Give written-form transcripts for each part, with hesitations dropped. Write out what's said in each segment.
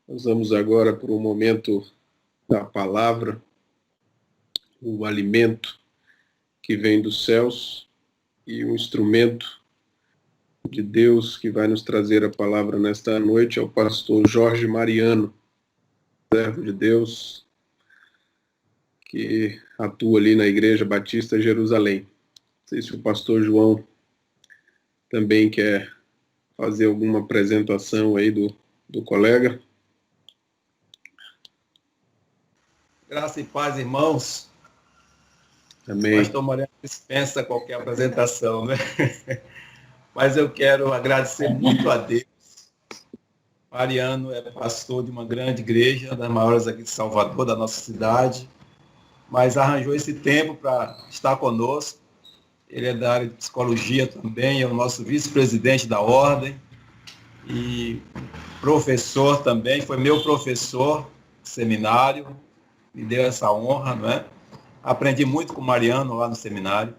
Nós vamos agora para o momento da palavra, o alimento que vem dos céus e o instrumento de Deus que vai nos trazer a palavra nesta noite é o pastor Jorge Mariano, servo de Deus, que atua ali na Igreja Batista Jerusalém. Não sei se o pastor João também quer fazer alguma apresentação aí do colega. Graça e paz, irmãos. Amém. Pastor Mariano dispensa qualquer apresentação, né? Mas eu quero agradecer muito a Deus. Mariano é pastor de uma grande igreja, das maiores aqui de Salvador, da nossa cidade, mas arranjou esse tempo para estar conosco. Ele é da área de psicologia também, é o nosso vice-presidente da ordem e professor também, foi meu professor de seminário, me deu essa honra, não é? Aprendi muito com o Mariano lá no seminário.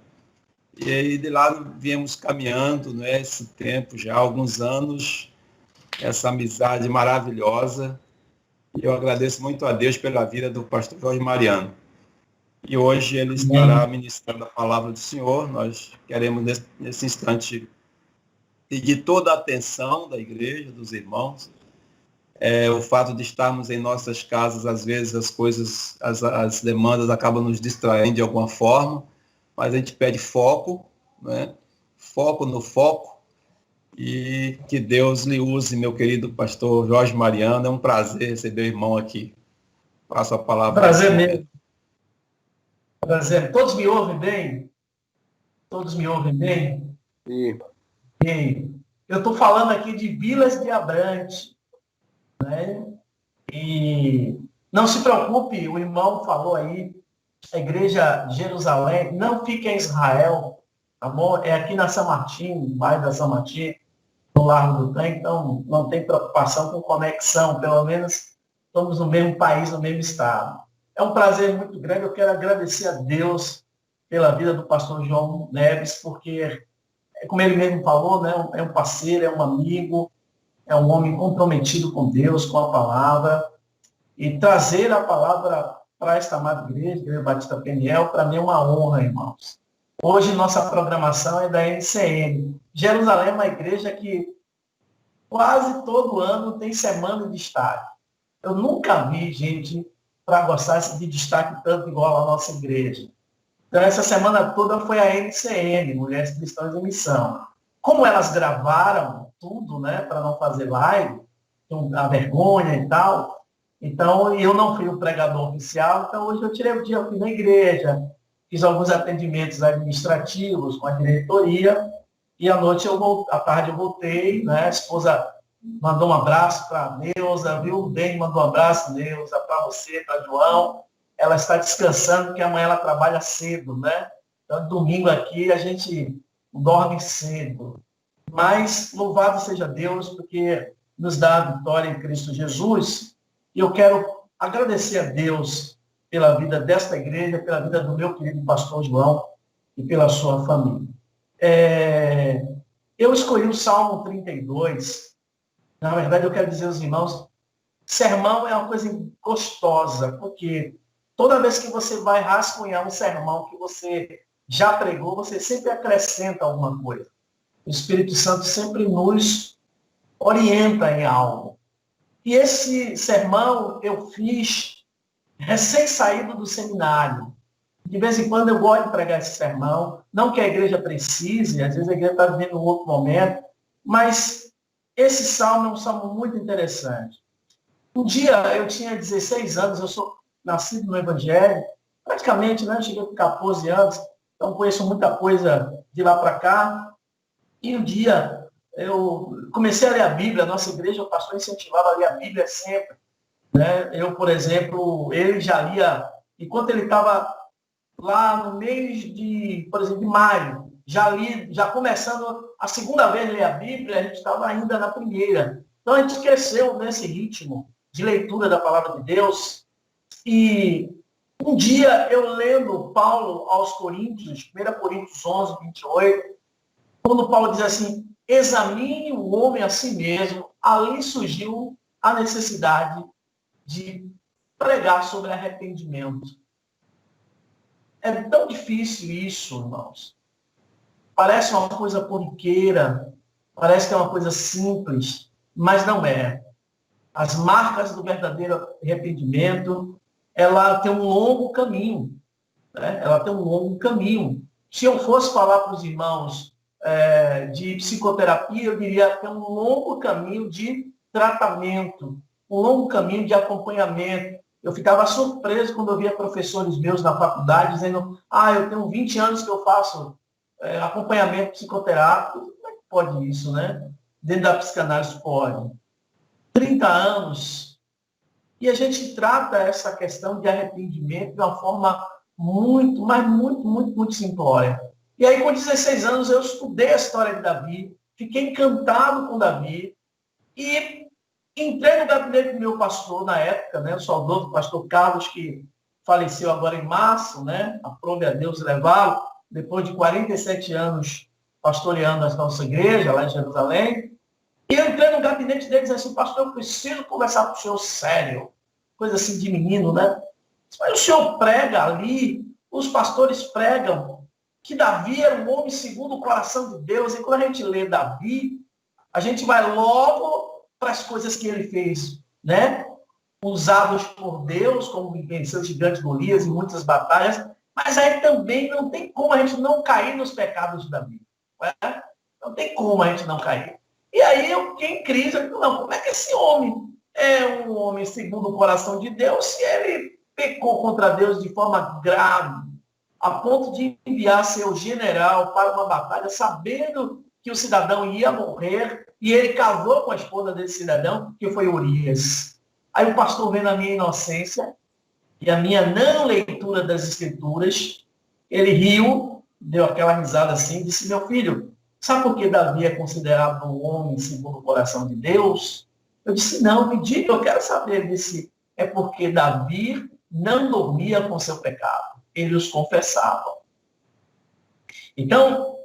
E aí de lá viemos caminhando, né, esse tempo já há alguns anos, essa amizade maravilhosa. E eu agradeço muito a Deus pela vida do pastor Jorge Mariano. E hoje ele estará ministrando a palavra do Senhor. Nós queremos, nesse instante, pedir toda a atenção da igreja, dos irmãos. O fato de estarmos em nossas casas, às vezes as coisas, as demandas acabam nos distraindo de alguma forma, mas a gente pede foco, né? Foco no foco, e que Deus lhe use, meu querido pastor Jorge Mariano. É um prazer receber o irmão aqui. Passo a palavra. Prazer mesmo. Prazer. Todos me ouvem bem? Todos me ouvem bem? Sim. Bem. Eu estou falando aqui de Vilas de Abrantes, né? E não se preocupe, o irmão falou aí, a igreja de Jerusalém não fica em Israel, tá bom? É aqui na São Martim, no bairro da São Martim, no Largo do Tanque, então não tem preocupação com conexão, pelo menos estamos no mesmo país, no mesmo estado. É um prazer muito grande, eu quero agradecer a Deus pela vida do pastor João Neves, porque, como ele mesmo falou, né, é um parceiro, é um amigo, é um homem comprometido com Deus, com a palavra, e trazer a palavra para esta amada igreja, Igreja Batista Peniel, para mim é uma honra, irmãos. Hoje nossa programação é da NCM. Jerusalém é uma igreja que quase todo ano tem semana de destaque. Eu nunca vi gente para gostar de destaque tanto igual a nossa igreja. Então, essa semana toda foi a NCM, Mulheres Cristãs em Missão. Como elas gravaram tudo, né, para não fazer live, a vergonha e tal, então eu não fui o pregador oficial, então hoje eu tirei o dia, eu fui na igreja, fiz alguns atendimentos administrativos com a diretoria, e à tarde eu voltei, né, a esposa mandou um abraço para a Neuza, viu? Bem, mandou um abraço, Neuza, para você, para João. Ela está descansando, porque amanhã ela trabalha cedo, né? Então, domingo aqui a gente dorme cedo. Mas louvado seja Deus, porque nos dá a vitória em Cristo Jesus. E eu quero agradecer a Deus pela vida desta igreja, pela vida do meu querido pastor João e pela sua família. Eu escolhi o Salmo 32. Na verdade, eu quero dizer aos irmãos, sermão é uma coisa gostosa, porque toda vez que você vai rascunhar um sermão que você já pregou, você sempre acrescenta alguma coisa. O Espírito Santo sempre nos orienta em algo. E esse sermão eu fiz recém-saído do seminário. De vez em quando eu gosto de pregar esse sermão, não que a igreja precise, às vezes a igreja está vivendo um outro momento, mas esse salmo é um salmo muito interessante. Um dia eu tinha 16 anos, eu sou nascido no Evangelho, praticamente, né? Eu cheguei com 14 anos, então conheço muita coisa de lá para cá. E um dia eu comecei a ler a Bíblia, a nossa igreja, o pastor incentivava a ler a Bíblia sempre. Né? Eu, por exemplo, ele já lia, enquanto ele estava lá no mês de, por exemplo, de maio, já começando a segunda vez a ler a Bíblia, a gente estava ainda na primeira. Então a gente cresceu nesse ritmo de leitura da palavra de Deus. E um dia eu lendo Paulo aos Coríntios, 1 Coríntios 11, 28, quando Paulo diz assim, examine o homem a si mesmo, ali surgiu a necessidade de pregar sobre arrependimento. É tão difícil isso, irmãos. Parece uma coisa corriqueira, parece que é uma coisa simples, mas não é. As marcas do verdadeiro arrependimento, ela tem um longo caminho. Né? Ela tem um longo caminho. Se eu fosse falar para os irmãos de psicoterapia, eu diria que é um longo caminho de tratamento, um longo caminho de acompanhamento. Eu ficava surpreso quando eu via professores meus na faculdade dizendo: eu tenho 20 anos que eu faço acompanhamento psicoterápico. Como é que pode isso, né? Dentro da psicanálise pode. 30 anos. E a gente trata essa questão de arrependimento de uma forma muito, mas muito simplória. E aí, com 16 anos, eu estudei a história de Davi, fiquei encantado com Davi e entrei no gabinete do meu pastor na época, né, o saudoso pastor Carlos, que faleceu agora em março, né, aprove a Deus levá-lo, depois de 47 anos pastoreando a nossa igreja lá em Jerusalém. E eu entrei no gabinete dele e disse assim: pastor, eu preciso conversar com o senhor sério. Coisa assim de menino, né? Mas o senhor prega ali, os pastores pregam que Davi era um homem segundo o coração de Deus. E quando a gente lê Davi, a gente vai logo para as coisas que ele fez, né? Usados por Deus, como venceu o gigante Golias em muitas batalhas. Mas aí também não tem como a gente não cair nos pecados de Davi. Né? Não tem como a gente não cair. E aí eu fiquei em crise. Eu falei: não, como é que esse homem é um homem segundo o coração de Deus se ele pecou contra Deus de forma grave, a ponto de enviar seu general para uma batalha, sabendo que o cidadão ia morrer, e ele casou com a esposa desse cidadão, que foi Urias. Aí o pastor, vendo a minha inocência e a minha não leitura das escrituras, ele riu, deu aquela risada assim, e disse: meu filho, sabe por que Davi é considerado um homem segundo o coração de Deus? Eu disse: não, me diga, eu quero saber. Ele disse: é porque Davi não dormia com seu pecado, ele os confessava. Então,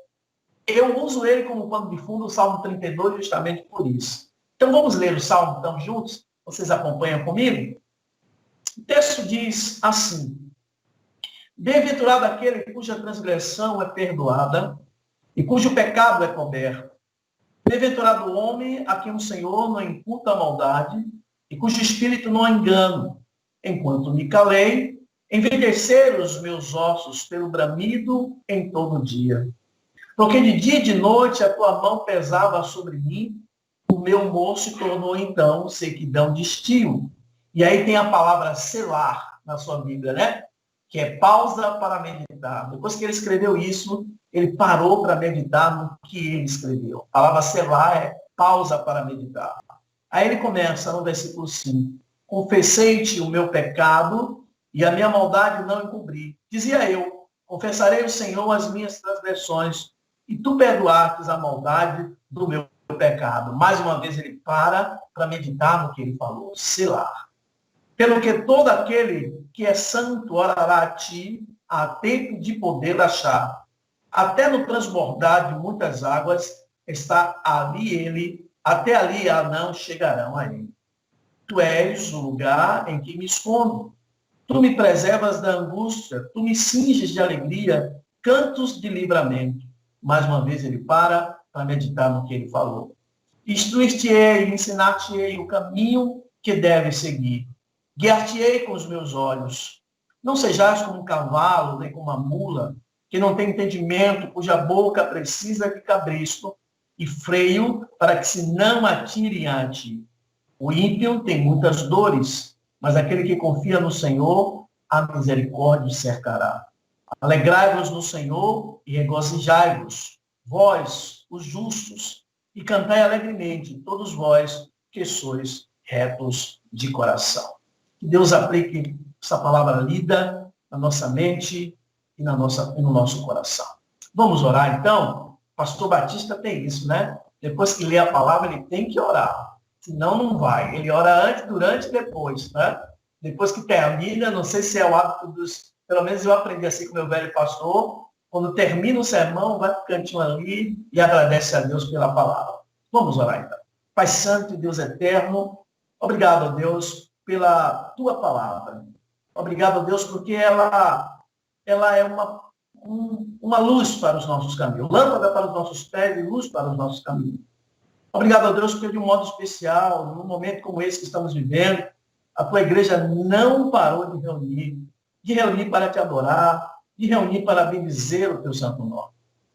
eu uso ele como pano de fundo, o Salmo 32, justamente por isso. Então, vamos ler o Salmo, então, juntos? Vocês acompanham comigo? O texto diz assim: bem-aventurado aquele cuja transgressão é perdoada e cujo pecado é coberto. Bem-aventurado o homem a quem o Senhor não imputa a maldade e cujo espírito não há engano. Enquanto me calei, envelheceram os meus ossos pelo bramido em todo dia. Porque de dia e de noite a tua mão pesava sobre mim, o meu humor se tornou então sequidão de estio. E aí tem a palavra selar na sua Bíblia, né? Que é pausa para meditar. Depois que ele escreveu isso, ele parou para meditar no que ele escreveu. A palavra selar é pausa para meditar. Aí ele começa no versículo 5. Confessei-te o meu pecado e a minha maldade não encobri. Dizia eu: confessarei ao Senhor as minhas transgressões e tu perdoastes a maldade do meu pecado. Mais uma vez ele para meditar no que ele falou. Selar. Pelo que todo aquele que é santo orará a ti, a tempo de poder achar. Até no transbordar de muitas águas está ali ele, até ali não chegarão a ele. Tu és o lugar em que me escondo. Tu me preservas da angústia, tu me cinges de alegria, cantos de livramento. Mais uma vez ele para meditar no que ele falou. Instruir-te-ei, ensinar-te-ei o caminho que deves seguir. Guiar-te-ei com os meus olhos. Não sejais como um cavalo, nem como uma mula, que não tem entendimento, cuja boca precisa de cabresto e freio para que se não atirem a ti. O ímpio tem muitas dores, mas aquele que confia no Senhor, a misericórdia o cercará. Alegrai-vos no Senhor e regozijai-vos, vós, os justos, e cantai alegremente, todos vós que sois retos de coração. Que Deus aplique essa palavra lida na nossa mente e no nosso coração. Vamos orar, então? Pastor Batista tem isso, né? Depois que lê a palavra, ele tem que orar. Senão, não vai. Ele ora antes, durante e depois, né? Depois que termina, não sei se é o hábito dos... Pelo menos eu aprendi assim com o meu velho pastor. Quando termina o sermão, vai para o cantinho ali e agradece a Deus pela palavra. Vamos orar, então. Pai Santo e Deus Eterno, Obrigado, ó Deus, pela tua palavra. Obrigado, ó Deus, porque ela é uma luz para os nossos caminhos, lâmpada para os nossos pés e luz para os nossos caminhos. Obrigado, ó Deus, porque de um modo especial, num momento como esse que estamos vivendo, a tua igreja não parou de reunir para te adorar, de reunir para bendizer o teu santo nome.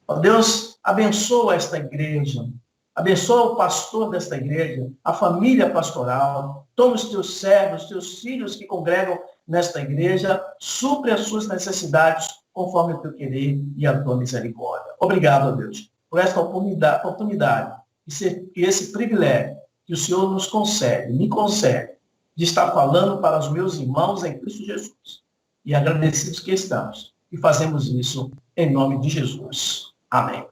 Ó Deus, abençoa esta igreja, abençoa o pastor desta igreja, a família pastoral, toma os teus servos, os teus filhos que congregam nesta igreja, supre as suas necessidades conforme o teu querer e a tua misericórdia. Obrigado, ó Deus, por esta oportunidade e esse privilégio que o Senhor nos concede, me concede, de estar falando para os meus irmãos em Cristo Jesus. E agradecidos que estamos. E fazemos isso em nome de Jesus. Amém.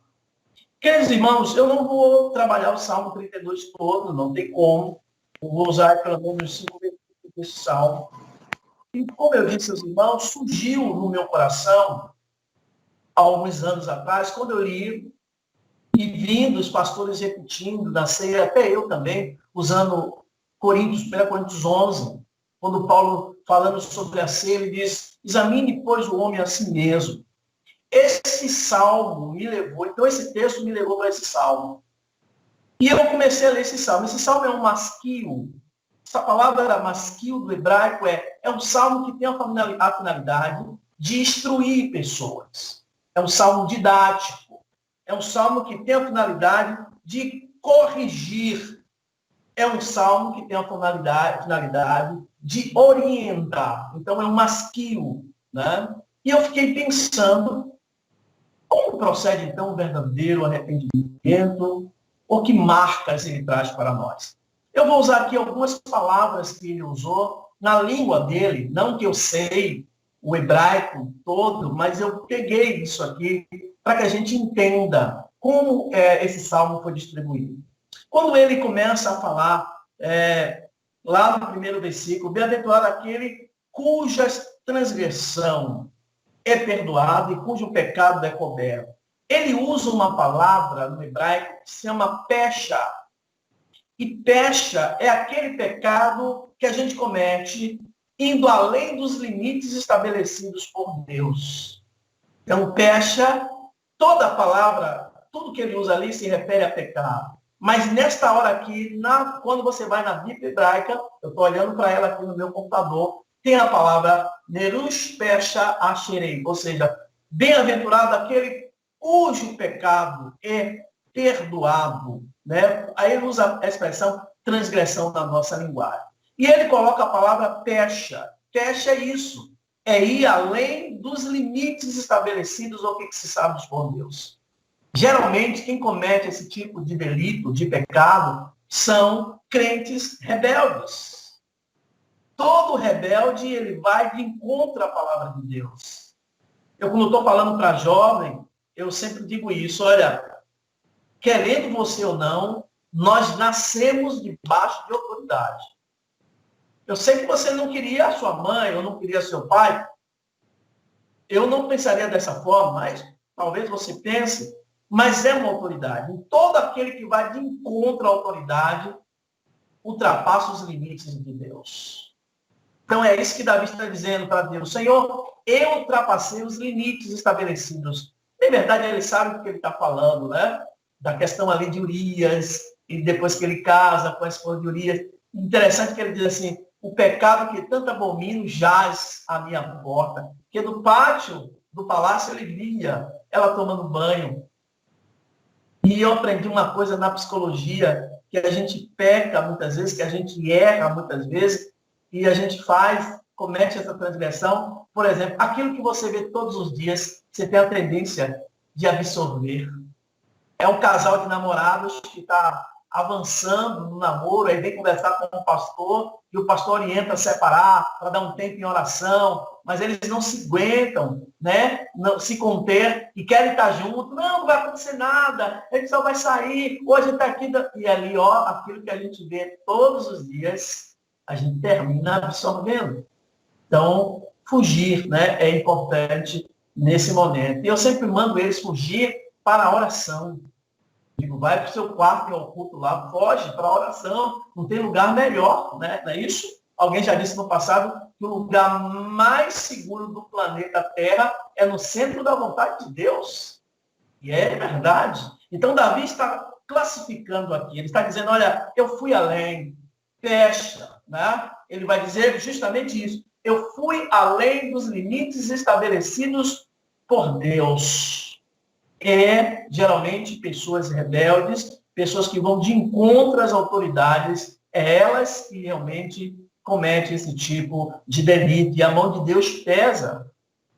Queridos irmãos, eu não vou trabalhar o Salmo 32 todo, não tem como. Eu vou usar pelo menos 5 versículos desse Salmo. E como eu disse aos irmãos, surgiu no meu coração, há alguns anos atrás, quando eu li e vindo os pastores repetindo na ceia, até eu também, usando 1 Coríntios 11, quando Paulo, falando sobre a ceia, ele diz, examine, pois, o homem a si mesmo. Esse salmo me levou, então esse texto me levou para esse salmo. E eu comecei a ler esse salmo. Esse salmo é um masquil. Essa palavra masquil do hebraico é um salmo que tem a finalidade de instruir pessoas. É um salmo didático. É um salmo que tem a finalidade de corrigir. É um salmo que tem a finalidade de orientar. Então, é um masquil, né? E eu fiquei pensando, como procede, então, o verdadeiro arrependimento? Ou que marcas ele traz para nós? Eu vou usar aqui algumas palavras que ele usou na língua dele, não que eu sei o hebraico todo, mas eu peguei isso aqui para que a gente entenda como esse salmo foi distribuído. Quando ele começa a falar, lá no primeiro versículo, bem-aventurado aquele cuja transgressão é perdoada e cujo pecado é coberto. Ele usa uma palavra no hebraico que se chama pecha. E pecha é aquele pecado que a gente comete indo além dos limites estabelecidos por Deus. Então, pecha, toda a palavra, tudo que ele usa ali se refere a pecado. Mas nesta hora aqui, quando você vai na Bíblia hebraica, eu estou olhando para ela aqui no meu computador, tem a palavra Nerush Pesha Asherei, ou seja, bem-aventurado aquele cujo pecado é perdoado. Né? Aí ele usa a expressão transgressão na nossa linguagem. E ele coloca a palavra pecha. Pecha é isso, é ir além dos limites estabelecidos ou que se sabe por Deus. Geralmente, quem comete esse tipo de delito, de pecado, são crentes rebeldes. Todo rebelde, ele vai de encontro à palavra de Deus. Eu, quando estou falando para jovem, eu sempre digo isso, olha, querendo você ou não, nós nascemos debaixo de autoridade. Eu sei que você não queria a sua mãe, ou não queria seu pai. Eu não pensaria dessa forma, mas talvez você pense, mas é uma autoridade. Todo aquele que vai de encontro à autoridade ultrapassa os limites de Deus. Então é isso que Davi está dizendo para Deus. Senhor, eu ultrapassei os limites estabelecidos. Na verdade, ele sabe do que ele está falando, né? Da questão ali de Urias, e depois que ele casa com a esposa de Urias. Interessante que ele diz assim, o pecado que tanto abomino jaz à minha porta. Porque no pátio do palácio ele via ela tomando banho. E eu aprendi uma coisa na psicologia, que a gente peca muitas vezes, que a gente erra muitas vezes, e a gente comete essa transgressão. Por exemplo, aquilo que você vê todos os dias, você tem a tendência de absorver. É um casal de namorados que está avançando no namoro, aí vem conversar com o pastor, e o pastor orienta a separar, para dar um tempo em oração, mas eles não se aguentam, né? Não se conter, e querem estar juntos. Não vai acontecer nada, a gente só vai sair, hoje está aqui, e ali, ó, aquilo que a gente vê todos os dias, a gente termina absorvendo. Então, fugir, né, é importante nesse momento. E eu sempre mando eles fugir para a oração. Digo, vai para o seu quarto em oculto lá, foge para a oração, não tem lugar melhor, né? Não é isso? Alguém já disse no passado que o lugar mais seguro do planeta Terra é no centro da vontade de Deus. E é verdade. Então, Davi está classificando aqui, ele está dizendo, olha, eu fui além, fecha, né? Ele vai dizer justamente isso. Eu fui além dos limites estabelecidos por Deus. Geralmente, pessoas rebeldes, pessoas que vão de encontro às autoridades, é elas que realmente cometem esse tipo de delito. E a mão de Deus pesa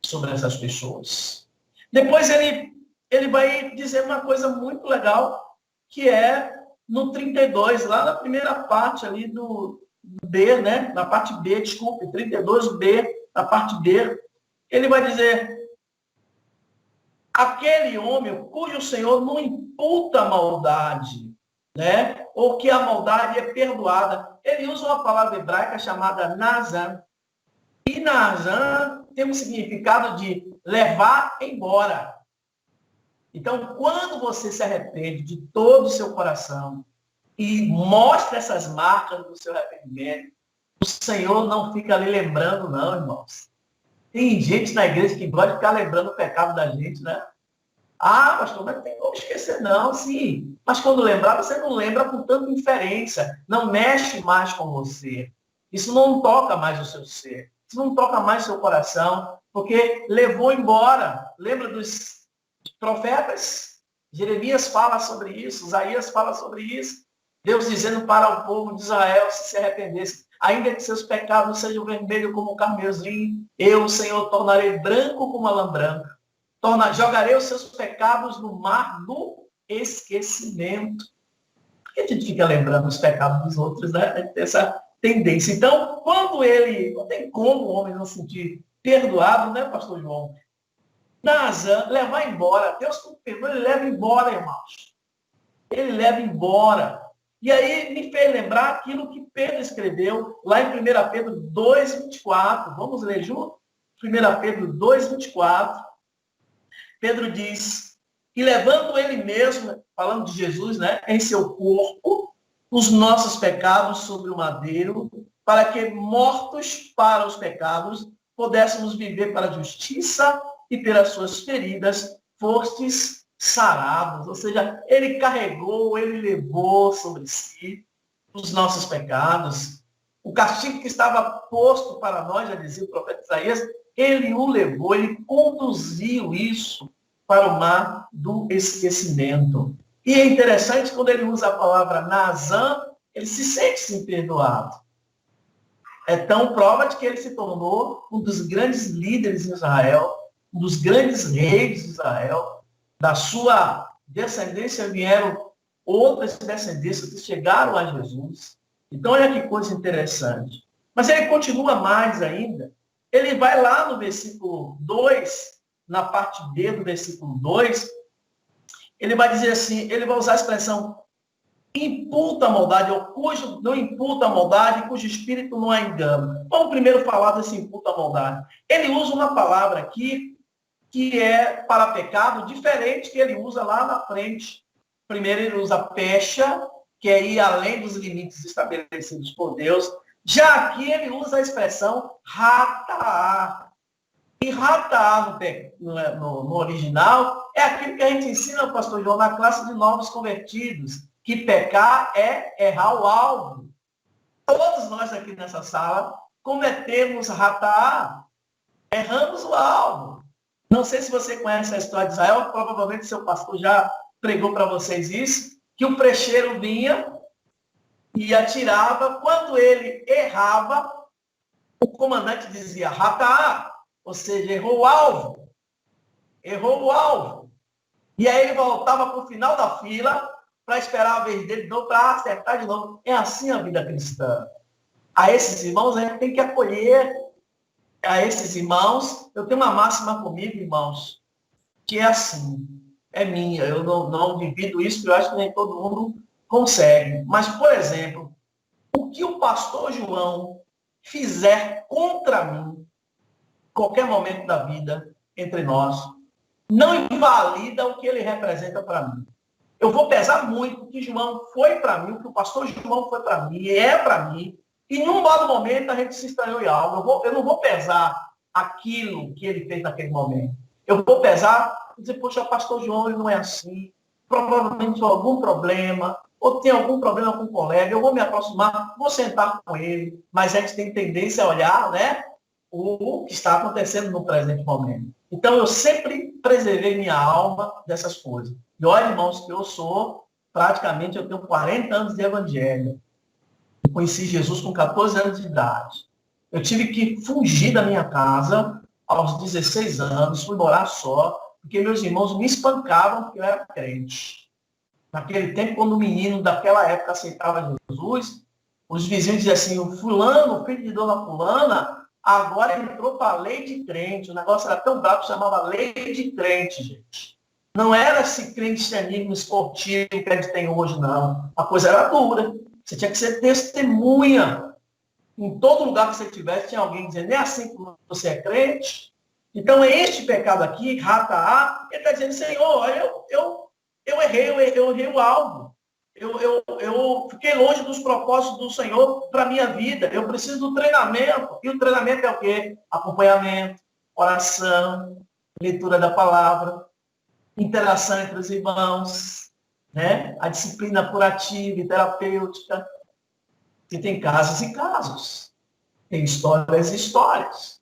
sobre essas pessoas. Depois ele vai dizer uma coisa muito legal, que é no 32, lá na primeira parte ali do B, né? Na parte B, desculpe, 32B, na parte B, ele vai dizer, aquele homem cujo Senhor não imputa maldade, né? Ou que a maldade é perdoada. Ele usa uma palavra hebraica chamada nazan. E nazan tem um significado de levar embora. Então, quando você se arrepende de todo o seu coração e mostra essas marcas do seu arrependimento, o Senhor não fica ali lembrando, não, irmãos. Tem gente na igreja que gosta de ficar lembrando o pecado da gente, né? Ah, pastor, mas não tem como esquecer, não, sim. Mas quando lembrar, você não lembra com tanta indiferença. Não mexe mais com você. Isso não toca mais o seu ser. Isso não toca mais o seu coração, porque levou embora. Lembra dos profetas? Jeremias fala sobre isso, Isaías fala sobre isso. Deus dizendo para o povo de Israel se arrependesse. Ainda que seus pecados sejam vermelhos como o carmesim, eu, o Senhor, tornarei branco como a lã branca. Jogarei os seus pecados no mar do esquecimento. Por que a gente fica lembrando os pecados dos outros, né? Essa tendência. Então, quando ele... Não tem como o homem não se sentir perdoado, né, pastor João? Nazan, levar embora. Deus, quando perdoa, ele leva embora, irmãos. Ele leva embora. E aí me fez lembrar aquilo que Pedro escreveu lá em 1 Pedro 2,24. Vamos ler junto? 1 Pedro 2,24. Pedro diz, e levando ele mesmo, falando de Jesus, né, em seu corpo, os nossos pecados sobre o madeiro, para que, mortos para os pecados, pudéssemos viver para a justiça e pelas suas feridas fostes sarados. Ou seja, ele carregou, ele levou sobre si os nossos pecados. O castigo que estava posto para nós, já dizia o profeta Isaías, ele o levou, ele conduziu isso para o mar do esquecimento. E é interessante, quando ele usa a palavra Nazan, ele se sente perdoado. É tão prova de que ele se tornou um dos grandes líderes em Israel, um dos grandes reis de Israel. Da sua descendência vieram outras descendências que chegaram a Jesus. Então, olha que coisa interessante. Mas ele continua mais ainda. Ele vai lá no versículo 2, na parte B do versículo 2, ele vai dizer assim, ele vai usar a expressão imputa a maldade, ou cujo não imputa a maldade, cujo espírito não há engano. Vamos primeiro falar desse imputa a maldade. Ele usa uma palavra aqui que é para pecado diferente que ele usa lá na frente. Primeiro ele usa pecha, que é ir além dos limites estabelecidos por Deus. Já aqui ele usa a expressão rataá. E rataá no original é aquilo que a gente ensina, pastor João, na classe de novos convertidos, que pecar é errar o alvo. Todos nós aqui nessa sala cometemos rataá, erramos o alvo. Não sei se você conhece a história de Israel, provavelmente seu pastor já pregou para vocês isso, que o precheiro vinha e atirava. Quando ele errava, o comandante dizia rataá, ou seja, errou o alvo. Errou o alvo. E aí ele voltava para o final da fila para esperar a vez dele de novo, para acertar de novo. É assim a vida cristã. A esses irmãos, a gente tem que acolher. A esses irmãos, eu tenho uma máxima comigo, irmãos, que é assim, é minha. Eu não divido isso, porque eu acho que nem todo mundo consegue. Mas, por exemplo, o que o pastor João fizer contra mim, qualquer momento da vida, entre nós, não invalida o que ele representa para mim. Eu vou pesar muito o que João foi para mim, o que o pastor João foi para mim, é para mim, e num dado momento a gente se estranhou em algo. Eu não vou pesar aquilo que ele fez naquele momento. Eu vou pesar e dizer, poxa, o pastor João ele não é assim, provavelmente tem algum problema, ou tem algum problema com o colega, eu vou me aproximar, vou sentar com ele, mas a gente tem tendência a olhar, né, o que está acontecendo no presente momento. Então, eu sempre preservei minha alma dessas coisas. E olha, irmãos, que eu tenho 40 anos de evangelho. Eu conheci Jesus com 14 anos de idade. Eu tive que fugir da minha casa aos 16 anos, fui morar só, porque meus irmãos me espancavam porque eu era crente. Naquele tempo, quando o menino daquela época aceitava Jesus, os vizinhos diziam assim, o fulano, filho de dona fulana, agora entrou para a lei de crente. O negócio era tão bravo que chamava lei de crente, gente. Não era esse cristianismo esportivo que a gente tem hoje, não. A coisa era dura. Você tinha que ser testemunha. Em todo lugar que você tivesse, tinha alguém dizendo, é assim que você é crente. Então, é este pecado aqui, rata A, ele está dizendo, Senhor, eu errei o alvo. Eu fiquei longe dos propósitos do Senhor para a minha vida. Eu preciso do treinamento. E o treinamento é o quê? Acompanhamento, oração, leitura da palavra, interação entre os irmãos, né? A disciplina curativa e terapêutica. E tem casos e casos. Tem histórias e histórias.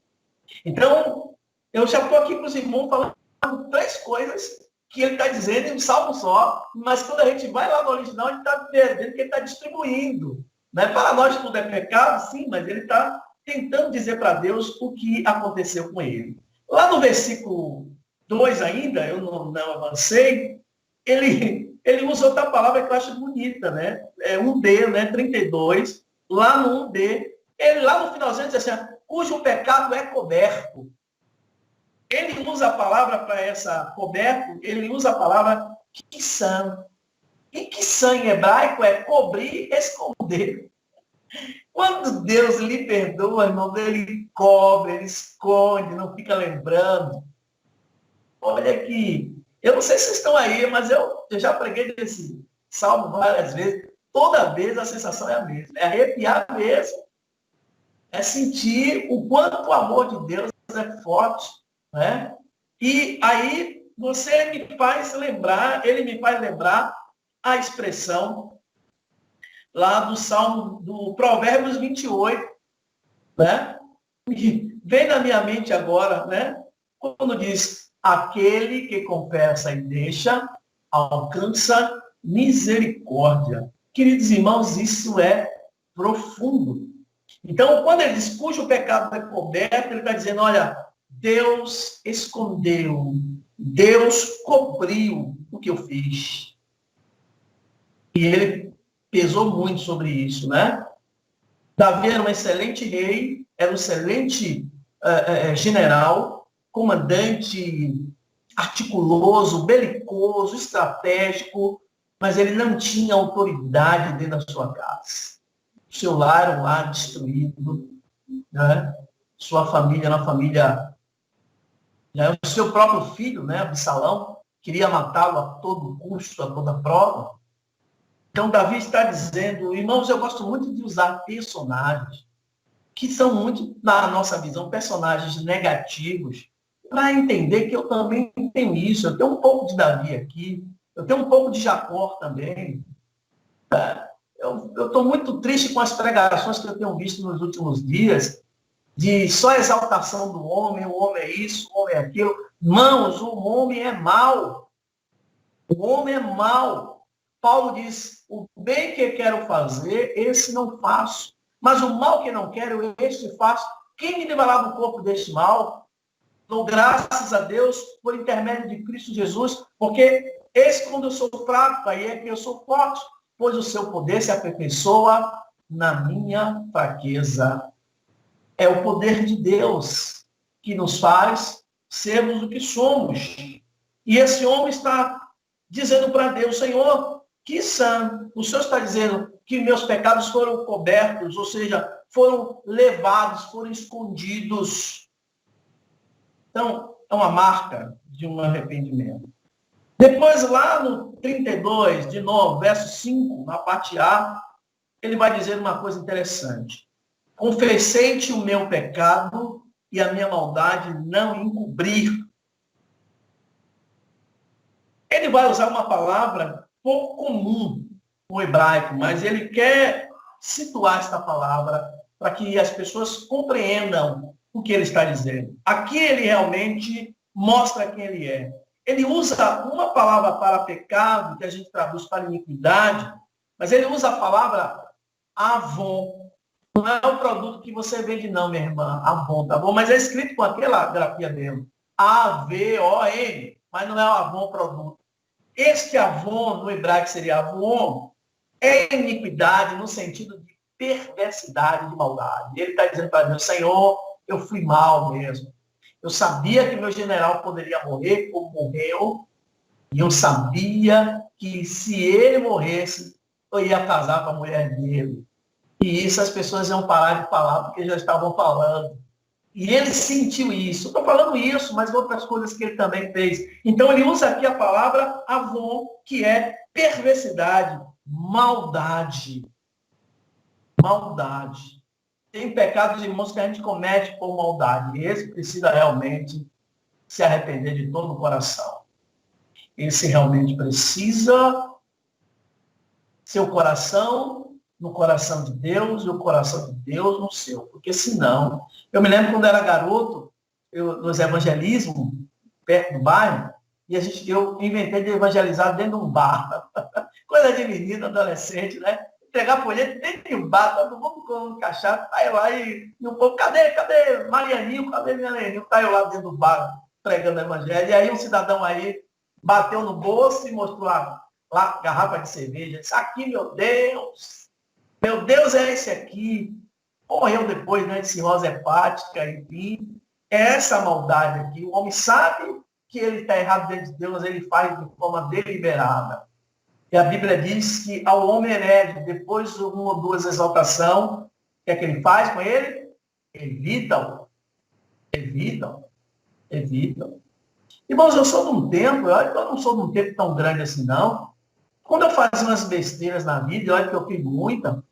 Então, eu já estou aqui para os irmãos falando 3 coisas que ele está dizendo em um salmo só, mas quando a gente vai lá no original, ele está perdendo, que ele está distribuindo. Né? Para nós tudo é pecado, sim, mas ele está tentando dizer para Deus o que aconteceu com ele. Lá no versículo 2 ainda, eu não avancei, ele usa outra palavra que eu acho bonita, né? É 1D, né? 32, lá no 1D, ele lá no finalzinho diz assim, cujo pecado é coberto. Ele usa a palavra para essa coberto, ele usa a palavra kissan. E kissan em hebraico é cobrir, esconder. Quando Deus lhe perdoa, irmão, ele cobre, ele esconde, não fica lembrando. Olha aqui, eu não sei se vocês estão aí, mas eu já preguei desse salmo várias vezes. Toda vez a sensação é a mesma, é arrepiar mesmo. É sentir o quanto o amor de Deus é forte, né? E aí ele me faz lembrar a expressão lá do Salmo, do Provérbios 28, né? E vem na minha mente agora, né? Quando diz, aquele que confessa e deixa, alcança misericórdia. Queridos irmãos, isso é profundo. Então, quando ele diz, cujo pecado é coberto, ele está dizendo, olha, Deus escondeu, Deus cobriu o que eu fiz. E ele pesou muito sobre isso, né? Davi era um excelente rei, era um excelente general, comandante articuloso, belicoso, estratégico, mas ele não tinha autoridade dentro da sua casa. O seu lar era um lar destruído, né? Sua família era uma família... Né? O seu próprio filho, né, Absalão, queria matá-lo a todo custo, a toda prova. Então, Davi está dizendo, irmãos, eu gosto muito de usar personagens que são muito, na nossa visão, personagens negativos, para entender que eu também tenho isso. Eu tenho um pouco de Davi aqui, eu tenho um pouco de Jacó também. Eu estou muito triste com as pregações que eu tenho visto nos últimos dias, de só exaltação do homem, o homem é isso, o homem é aquilo. Irmãos, o homem é mau. O homem é mau. Paulo diz, o bem que quero fazer, esse não faço. Mas o mal que não quero, este faço. Quem me livrará do corpo deste mal? Dou graças a Deus por intermédio de Cristo Jesus, porque esse quando eu sou fraco, aí é que eu sou forte, pois o seu poder se aperfeiçoa na minha fraqueza. É o poder de Deus que nos faz sermos o que somos. E esse homem está dizendo para Deus, Senhor, que santo. O Senhor está dizendo que meus pecados foram cobertos, ou seja, foram levados, foram escondidos. Então, é uma marca de um arrependimento. Depois, lá no 32, de novo, verso 5, na parte A, ele vai dizer uma coisa interessante. Confessei-te o meu pecado e a minha maldade não encobrir. Ele vai usar uma palavra pouco comum no hebraico, mas ele quer situar esta palavra para que as pessoas compreendam o que ele está dizendo. Aqui ele realmente mostra quem ele é. Ele usa uma palavra para pecado, que a gente traduz para iniquidade, mas ele usa a palavra avon. Não é o produto que você vende, não, minha irmã, avon, tá bom? Mas é escrito com aquela grafia dele. A-V-O-N, mas não é o avon produto. Este avon, no hebraico seria avon, é iniquidade no sentido de perversidade, de maldade. Ele está dizendo para Deus, Senhor, eu fui mal mesmo. Eu sabia que meu general poderia morrer como morreu, e eu sabia que se ele morresse, eu ia casar com a mulher dele. E isso as pessoas iam parar de falar, porque já estavam falando. E ele sentiu isso. Estou falando isso, mas outras coisas que ele também fez. Então ele usa aqui a palavra avon, que é perversidade, maldade. Maldade. Tem pecados, irmãos, que a gente comete por maldade. E esse precisa realmente se arrepender de todo o coração. Esse realmente precisa seu coração no coração de Deus e o coração de Deus no seu. Porque senão... Eu me lembro quando eu era garoto, nos evangelismos, perto do bairro, e eu inventei de evangelizar dentro de um bar. Coisa de menino, adolescente, né? Pegar folheto dentro de um bar, todo mundo com cachaça, tá eu lá e o povo, cadê Marianinho, cadê Marianinho? Tá eu lá dentro do bar, pregando o evangelho. E aí um cidadão aí bateu no bolso e mostrou lá garrafa de cerveja. Disse, aqui, meu Deus é esse aqui. Morreu depois, né, de cirrose hepática, enfim. É essa maldade aqui. O homem sabe que ele está errado diante de Deus, ele faz de forma deliberada. E a Bíblia diz que ao homem herege, depois de uma ou duas exaltações, o que é que ele faz com ele? Evitam. Irmãos, eu sou de um tempo, eu não sou de um tempo tão grande assim, não. Quando eu fazia umas besteiras na vida, olha que eu fiz muita,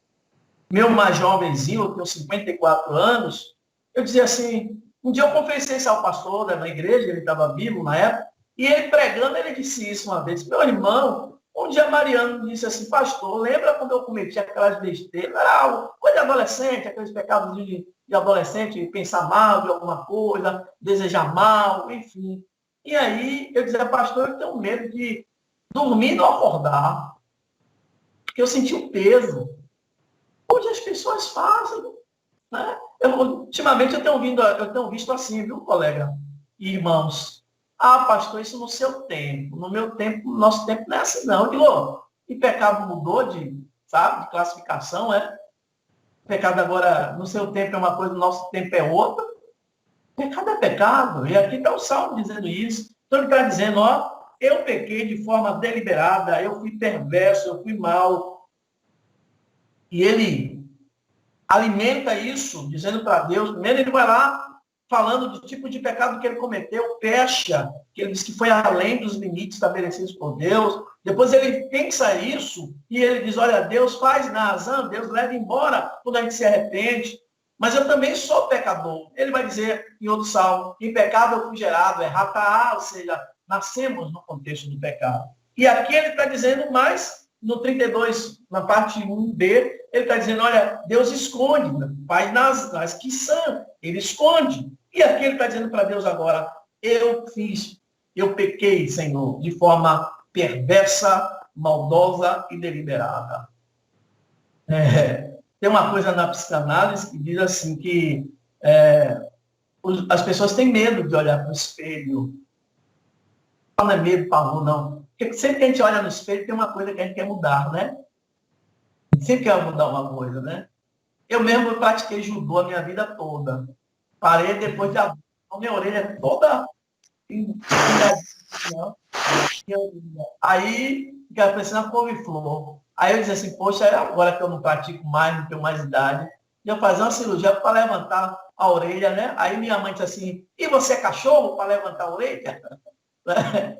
meu mais jovenzinho, eu tenho 54 anos, eu dizia assim, um dia eu confessei isso ao pastor da igreja, ele estava vivo na época, e ele pregando, ele disse isso uma vez, meu irmão, um dia Mariano disse assim, pastor, lembra quando eu cometi aquelas besteiras, era coisa de adolescente, aqueles pecados de adolescente, pensar mal de alguma coisa, desejar mal, enfim. E aí eu dizia, pastor, eu tenho medo de dormir e não acordar, porque eu senti o peso. Hoje as pessoas fazem, né? Ultimamente eu tenho visto assim, viu, colega e irmãos? Ah, pastor, isso no seu tempo. No meu tempo, no nosso tempo não é assim, não. Eu digo, e pecado mudou de classificação, é? Pecado agora, no seu tempo é uma coisa, no nosso tempo é outra. Pecado é pecado. E aqui está o Salmo dizendo isso. Então ele está dizendo, ó, eu pequei de forma deliberada, eu fui perverso, eu fui mal. E ele alimenta isso, dizendo para Deus, primeiro ele vai lá, falando do tipo de pecado que ele cometeu, pecha, que ele diz que foi além dos limites estabelecidos por Deus. Depois ele pensa isso, e ele diz, olha, Deus faz Nazã, Deus leva embora quando a gente se arrepende. Mas eu também sou pecador. Ele vai dizer em outro salmo, em pecado eu fui gerado, é rataá, ou seja, nascemos no contexto do pecado. E aqui ele está dizendo mais, no 32, na parte 1b, ele está dizendo, olha, Deus esconde, Pai nas que são, ele esconde. E aqui ele está dizendo para Deus agora, eu pequei, Senhor, de forma perversa, maldosa e deliberada. Tem uma coisa na psicanálise que diz assim, que as pessoas têm medo de olhar para o espelho. Não é medo, pavor, não. Porque sempre que a gente olha no espelho, tem uma coisa que a gente quer mudar, né? Sempre quer mudar uma coisa, né? Eu mesmo pratiquei judô a minha vida toda. Parei depois de adulto, minha orelha é toda... Aí, fica parecendo uma couve-flor. Aí eu disse assim, poxa, agora que eu não pratico mais, não tenho mais idade, eu fazer uma cirurgia para levantar a orelha, né? Aí minha mãe disse assim, e você é cachorro para levantar a orelha?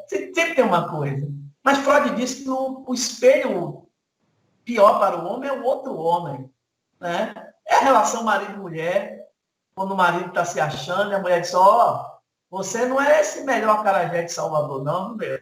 Sempre tem uma coisa. Mas Freud disse que o espelho pior para o homem é o outro homem. Né? É a relação marido-mulher, quando o marido está se achando, e a mulher diz, você não é esse melhor acarajé de Salvador, não, meu.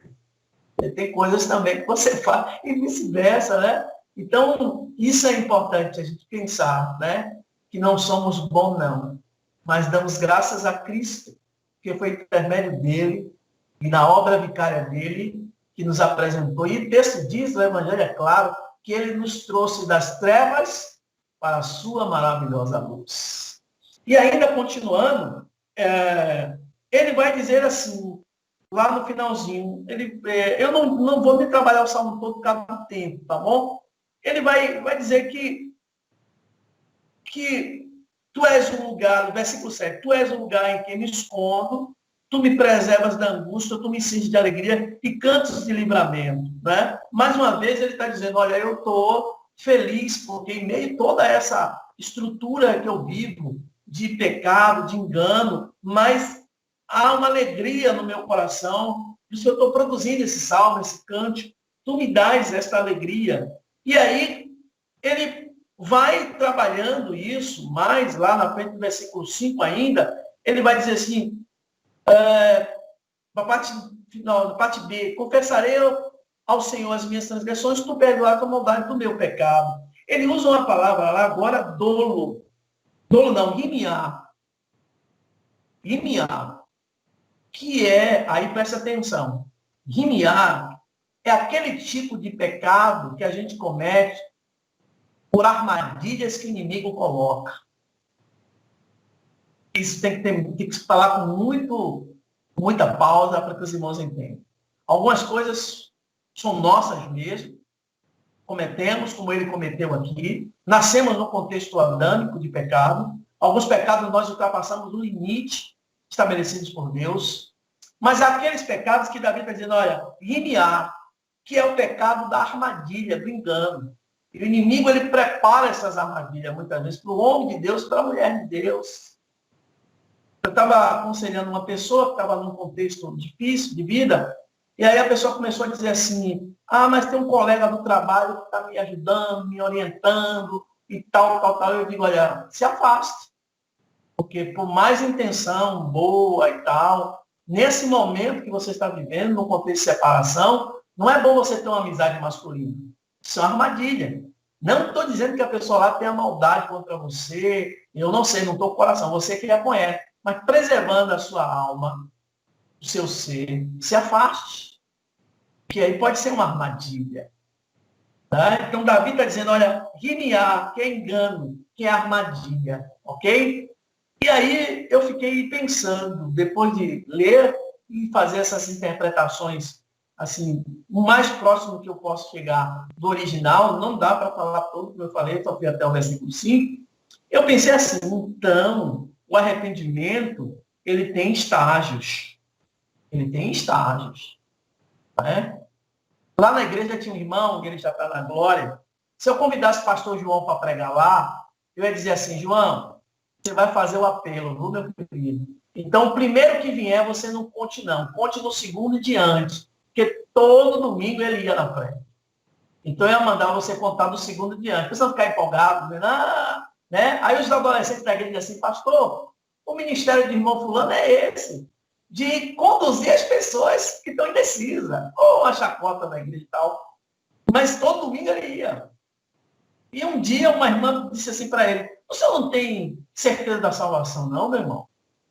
Tem coisas também que você faz, e vice-versa, né? Então, isso é importante a gente pensar, né? Que não somos bons, não. Mas damos graças a Cristo, que foi intermédio dele, e na obra vicária dele, que nos apresentou. E o texto diz, o Evangelho é claro, que ele nos trouxe das trevas para a sua maravilhosa luz. E ainda continuando, ele vai dizer assim, lá no finalzinho, eu não vou me trabalhar o salmo todo por causa do tempo, tá bom? Ele vai dizer que tu és um lugar, no versículo 7, tu és um lugar em que me escondo, tu me preservas da angústia, tu me cinges de alegria e cantos de livramento. Né? Mais uma vez ele está dizendo, olha, eu estou feliz, porque em meio a toda essa estrutura que eu vivo, de pecado, de engano, mas há uma alegria no meu coração, por isso eu estou produzindo esse salmo, esse cântico, tu me dás esta alegria. E aí ele vai trabalhando isso, mais lá na frente do versículo 5 ainda, ele vai dizer assim, na parte final, na parte B, confessarei ao Senhor as minhas transgressões, tu perdoaste a maldade do meu pecado. Ele usa uma palavra lá, agora dolo não, rimiar, que aí presta atenção, rimiar é aquele tipo de pecado que a gente comete por armadilhas que o inimigo coloca. Isso tem que se falar com muita pausa para que os irmãos entendam. Algumas coisas são nossas mesmo, cometemos, como ele cometeu aqui, nascemos no contexto adâmico de pecado, alguns pecados nós ultrapassamos o limite estabelecidos por Deus, mas há aqueles pecados que Davi está dizendo, olha, rimiar, que é o pecado da armadilha, do engano. E o inimigo, ele prepara essas armadilhas, muitas vezes, para o homem de Deus, para a mulher de Deus. Eu estava aconselhando uma pessoa que estava num contexto difícil de vida, e aí a pessoa começou a dizer assim, mas tem um colega do trabalho que está me ajudando, me orientando, e tal. Eu digo, olha, se afaste. Porque por mais intenção boa e tal, nesse momento que você está vivendo, no contexto de separação, não é bom você ter uma amizade masculina. Isso é uma armadilha. Não estou dizendo que a pessoa lá tenha maldade contra você, eu não sei, não estou com o coração, você que já conhece, mas preservando a sua alma, o seu ser, se afaste. Que aí pode ser uma armadilha. Tá? Então, Davi está dizendo, olha, rimiar, que é engano, que é armadilha, ok? E aí eu fiquei pensando, depois de ler e fazer essas interpretações, assim, o mais próximo que eu posso chegar do original, não dá para falar todo, como eu falei, só fui até o versículo 5, eu pensei assim, então, o arrependimento, ele tem estágios. Ele tem estágios. Né? Lá na igreja tinha um irmão, que ele já está na glória. Se eu convidasse o pastor João para pregar lá, eu ia dizer assim, João, você vai fazer o apelo, viu, meu querido? Então, o primeiro que vier, você não conte, não. Conte no segundo e diante. Porque todo domingo ele ia na frente. Então, eu ia mandar você contar do segundo e diante. Você não ficar empolgado, né? Aí os adolescentes da igreja dizem assim, pastor, o ministério de irmão fulano é esse. De conduzir as pessoas que estão indecisas. Ou a chacota da igreja e tal. Mas todo domingo ele ia. E um dia uma irmã disse assim para ele, você não tem certeza da salvação, não, meu irmão?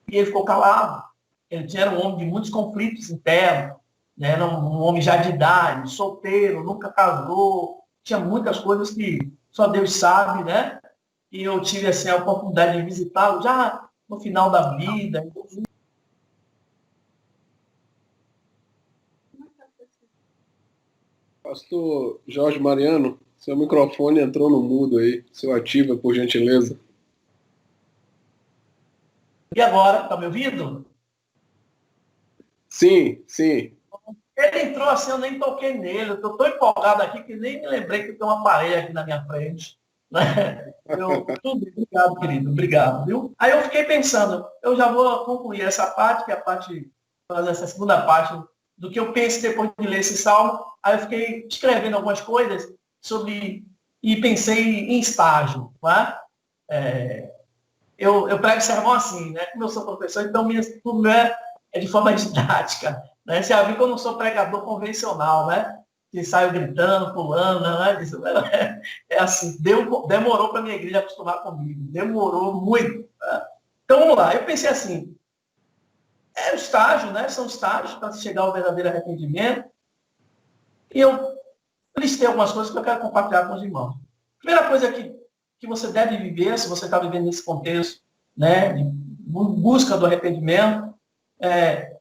E ele ficou calado. Ele era um homem de muitos conflitos internos, né? Era um homem já de idade, solteiro, nunca casou, tinha muitas coisas que só Deus sabe, né? E eu tive assim, a oportunidade de visitá-lo já no final da vida. Pastor Jorge Mariano, seu microfone entrou no mudo aí. Seu ativa, por gentileza. E agora, está me ouvindo? Sim, sim. Ele entrou assim, eu nem toquei nele. Eu estou tão empolgado aqui que nem me lembrei que tem uma parede aqui na minha frente. Né? Obrigado, querido. Obrigado, viu? Aí eu fiquei pensando, eu já vou concluir essa parte, que é a parte, fazer essa segunda parte do que eu penso depois de ler esse salmo. Aí eu fiquei escrevendo algumas coisas sobre, e pensei em estágio. Tá? Eu prego sermão assim, né? Como eu sou professor, então tudo é de forma didática. Né? Você já viu que eu não sou pregador convencional, né? Que saio gritando, pulando, né? É assim, demorou para a minha igreja acostumar comigo. Demorou muito. Tá? Então, vamos lá. Eu pensei assim, é o estágio, né? São estágios para chegar ao verdadeiro arrependimento. E eu listei algumas coisas que eu quero compartilhar com os irmãos. Primeira coisa que você deve viver, se você está vivendo nesse contexto, né, de busca do arrependimento,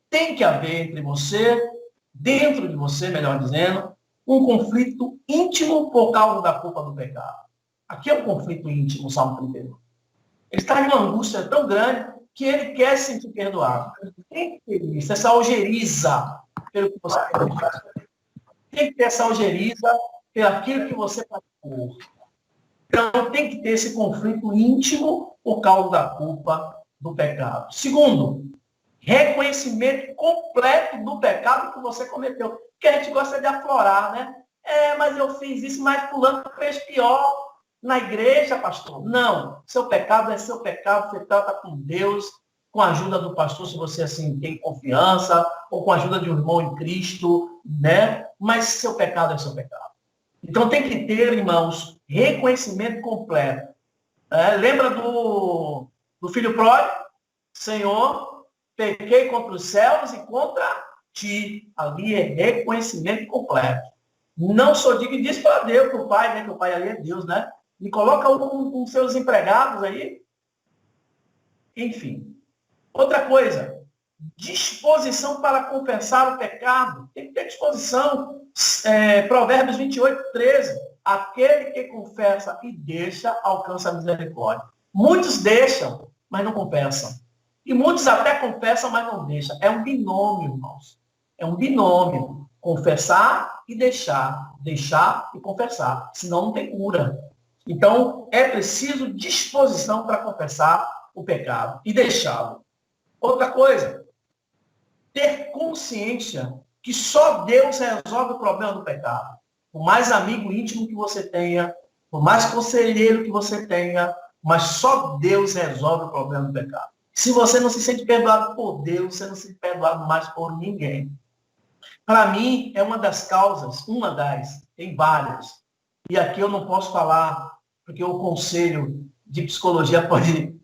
tem que haver entre você, dentro de você, melhor dizendo, um conflito íntimo por causa da culpa do pecado. Aqui é um conflito íntimo, o Salmo 31. Ele está em uma angústia tão grande que ele quer se sentir perdoado. Tem que ter isso, essa algeriza pelo que você faz. Tem que ter essa algeriza pelo aquilo que você praticou. Então, tem que ter esse conflito íntimo por causa da culpa do pecado. Segundo, reconhecimento completo do pecado que você cometeu. Porque a gente gosta de aflorar, né? Mas eu fiz isso, mas fulano fez pior na igreja, pastor. Não, seu pecado é seu pecado, você trata com Deus, com a ajuda do pastor, se você assim tem confiança, ou com a ajuda de um irmão em Cristo, né? Mas seu pecado é seu pecado. Então tem que ter, irmãos, reconhecimento completo. Lembra do filho pródigo? Senhor, pequei contra os céus e contra ti. Ali é reconhecimento completo. Não sou digno disso para Deus, para o Pai, né? Que o Pai ali é Deus, né? Me coloca com seus empregados aí. Enfim. Outra coisa, disposição para compensar o pecado. Tem que ter disposição. Provérbios 28, 13. Aquele que confessa e deixa, alcança a misericórdia. Muitos deixam, mas não compensam. E muitos até confessam, mas não deixam. É um binômio, irmãos. É um binômio. Confessar e deixar. Deixar e confessar. Senão não tem cura. Então, é preciso disposição para confessar o pecado e deixá-lo. Outra coisa, ter consciência que só Deus resolve o problema do pecado. Por mais amigo íntimo que você tenha, por mais conselheiro que você tenha, mas só Deus resolve o problema do pecado. Se você não se sente perdoado por Deus, você não se sente perdoado mais por ninguém. Para mim, é uma das causas, tem várias. E aqui eu não posso falar, porque o conselho de psicologia pode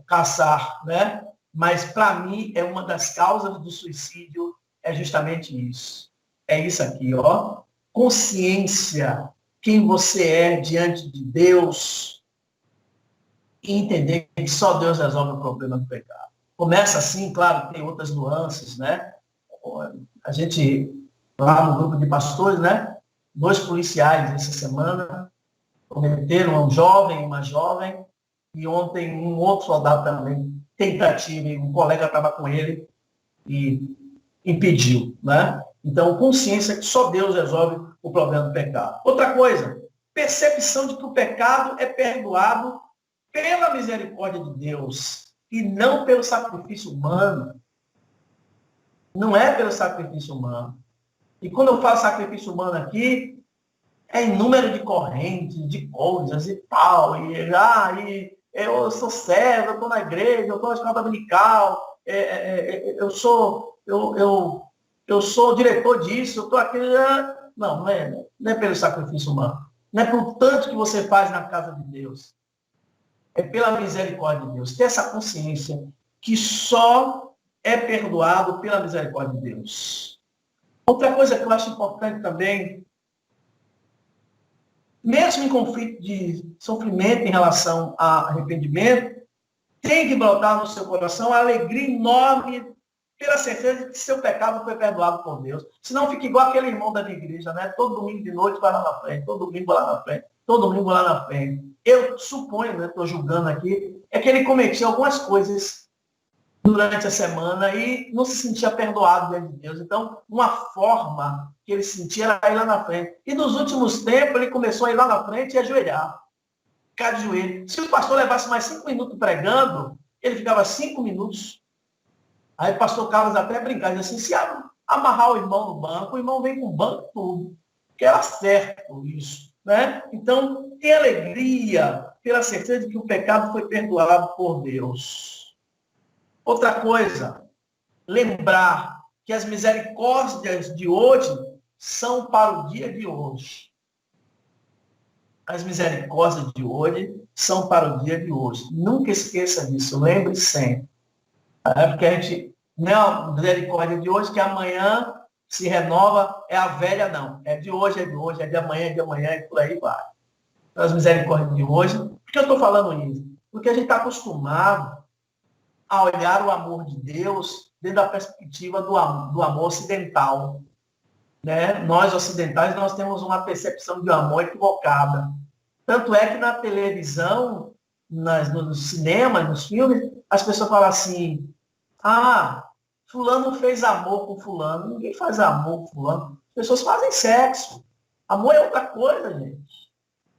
caçar, né? Mas, para mim, é uma das causas do suicídio, é justamente isso. É isso aqui, ó. Consciência, quem você é diante de Deus, e entender que só Deus resolve o problema do pecado. Começa assim, claro, tem outras nuances, né? A gente, lá no grupo de pastores, né? 2 policiais essa semana cometeram, um jovem e uma jovem, e ontem um outro soldado também, tentativa, e um colega estava com ele e impediu, né? Então, consciência que só Deus resolve o problema do pecado. Outra coisa, percepção de que o pecado é perdoado pela misericórdia de Deus e não pelo sacrifício humano. Não é pelo sacrifício humano. E quando eu falo sacrifício humano aqui, é em número de correntes, de coisas e tal. E eu sou servo, eu estou na igreja, eu estou na escola dominical, eu sou diretor disso, eu estou aqui. Não é pelo sacrifício humano. Não é pelo tanto que você faz na casa de Deus. É pela misericórdia de Deus. Ter essa consciência que só é perdoado pela misericórdia de Deus. Outra coisa que eu acho importante também, mesmo em conflito de sofrimento em relação a arrependimento, tem que brotar no seu coração a alegria enorme pela certeza de que seu pecado foi perdoado por Deus. Senão fica igual aquele irmão da minha igreja, né? Todo domingo de noite vai lá na frente, todo domingo lá na frente, todo domingo lá na frente. Eu suponho, né, estou julgando aqui, é que ele cometia algumas coisas durante a semana e não se sentia perdoado diante de Deus. Então, uma forma que ele sentia era ir lá na frente. E nos últimos tempos, ele começou a ir lá na frente e ajoelhar. Ficar de joelho. Se o pastor levasse mais 5 minutos pregando, ele ficava 5 minutos. Aí o pastor Carlos até brincava, disse assim, se a amarrar o irmão no banco, o irmão vem com o banco tudo, que era certo isso, né? Então, tem alegria pela certeza de que o pecado foi perdoado por Deus. Outra coisa, lembrar que as misericórdias de hoje são para o dia de hoje. As misericórdias de hoje são para o dia de hoje. Nunca esqueça disso, lembre sempre. É porque a gente, não é a misericórdia de hoje, que amanhã se renova, é a velha, não. É de hoje, é de amanhã, e por aí vai. As misericórdias de hoje. Por que eu estou falando isso? Porque a gente está acostumado a olhar o amor de Deus desde a perspectiva do amor ocidental. Né? Nós, ocidentais, nós temos uma percepção de amor equivocada. Tanto é que na televisão, no cinema, nos filmes, as pessoas falam assim, fulano fez amor com fulano. Ninguém faz amor com fulano. As pessoas fazem sexo. Amor é outra coisa, gente.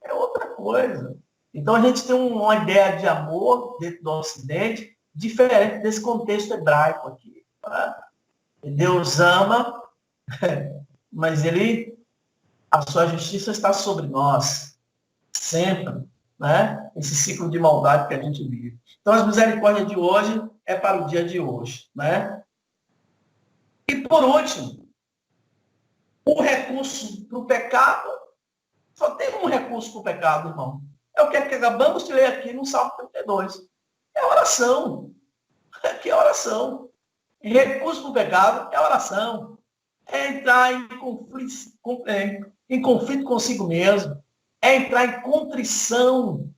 É outra coisa. Então, a gente tem uma ideia de amor dentro do Ocidente diferente desse contexto hebraico aqui. Tá? Deus ama, mas a sua justiça está sobre nós, sempre, né? Esse ciclo de maldade que a gente vive. Então, as misericórdias de hoje é para o dia de hoje, né? E, por último, o recurso para o pecado, só tem um recurso para o pecado, irmão. É o que acabamos de ler aqui no Salmo 32. É oração. Aqui é oração. Recurso para o pecado é oração. É entrar em conflito consigo mesmo. É entrar em contrição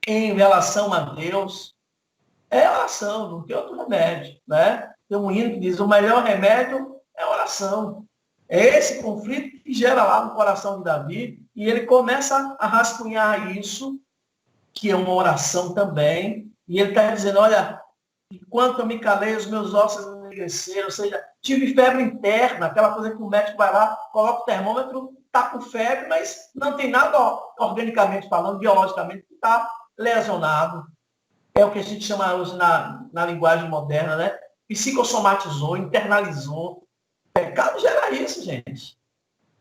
em relação a Deus. É oração, não tem outro remédio. Né? Tem um hino que diz, o melhor remédio é oração. É esse conflito que gera lá no coração de Davi, e ele começa a rascunhar isso, que é uma oração também, e ele está dizendo, olha, enquanto eu me calei, os meus ossos enriqueceram, ou seja, tive febre interna, aquela coisa que o médico vai lá, coloca o termômetro, está com febre, mas não tem nada organicamente falando, biologicamente, que está lesionado. É o que a gente chama hoje na linguagem moderna, né? Psicossomatizou, internalizou. Pecado gera isso, gente.